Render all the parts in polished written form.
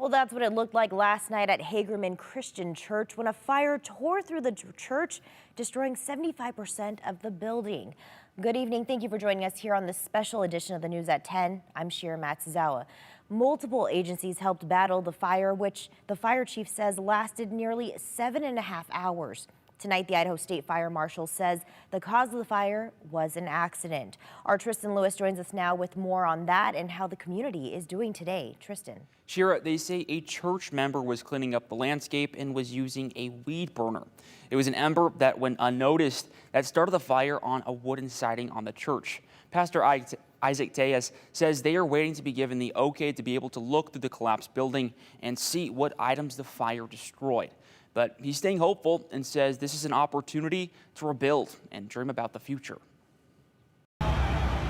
Well, that's what it looked like last night at Hagerman Christian Church when a fire tore through the church, destroying 75% of the building. Good evening. Thank you for joining us here on this special edition of the News at 10. I'm Shira Matsuzawa. Multiple agencies helped battle the fire, which the fire chief says lasted nearly 7.5 hours. Tonight, the Idaho State Fire Marshal says the cause of the fire was an accident. Our Tristan Lewis joins us now with more on that and how the community is doing today. Tristan. Shira, they say a church member was cleaning up the landscape and was using a weed burner. It was an ember that went unnoticed that started the fire on a wooden siding on the church. Pastor Isaac Tellez says they are waiting to be given the okay to be able to look through the collapsed building and see what items the fire destroyed. But he's staying hopeful and says this is an opportunity to rebuild and dream about the future.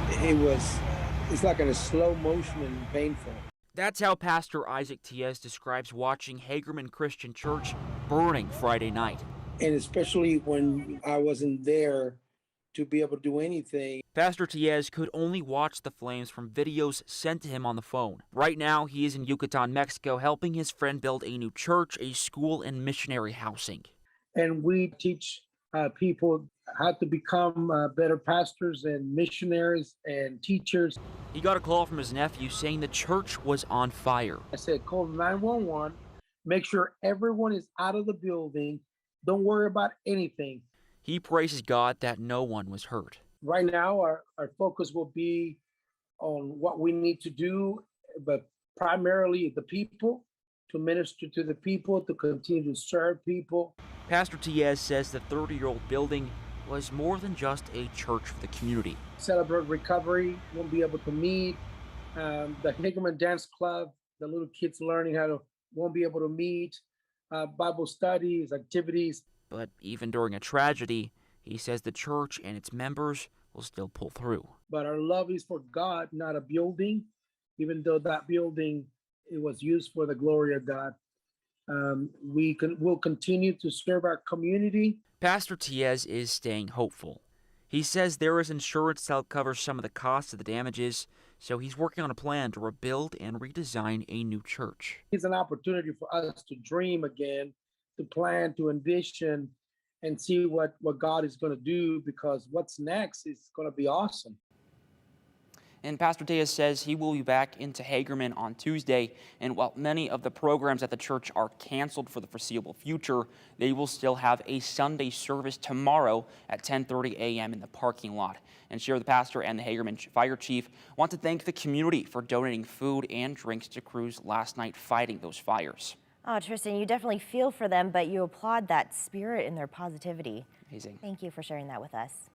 It's like in a slow motion and painful. That's how Pastor Isaac Tellez describes watching Hagerman Christian Church burning Friday night. And especially when I wasn't there to be able to do anything. Pastor Tellez could only watch the flames from videos sent to him on the phone. Right now, he is in Yucatan, Mexico, helping his friend build a new church, a school, and missionary housing. And we teach people how to become better pastors and missionaries and teachers. He got a call from his nephew saying the church was on fire. I said, call 911, make sure everyone is out of the building. Don't worry about anything. He praises God that no one was hurt. Right now, our focus will be on what we need to do, but primarily the people, to minister to the people, to continue to serve people. Pastor Tellez says the 30-year-old building was more than just a church for the community. Celebrate recovery, won't be able to meet. The Hagerman Dance Club, the little kids learning won't be able to meet. Bible studies, activities. But even during a tragedy, he says the church and its members will still pull through. But our love is for God, not a building, even though that building it was used for the glory of God. We'll continue to serve our community. Pastor Tellez is staying hopeful. He says there is insurance to help cover some of the costs of the damages, so he's working on a plan to rebuild and redesign a new church. It's an opportunity for us to dream again, to plan, to envision, and see what God is going to do, because what's next is going to be awesome. And Pastor Tellez says he will be back into Hagerman on Tuesday, and while many of the programs at the church are canceled for the foreseeable future, they will still have a Sunday service tomorrow at 10:30 a.m. in the parking lot. And Shira, the pastor and the Hagerman fire chief want to thank the community for donating food and drinks to crews last night fighting those fires. Oh, Tristan, you definitely feel for them, but you applaud that spirit and their positivity. Amazing. Thank you for sharing that with us.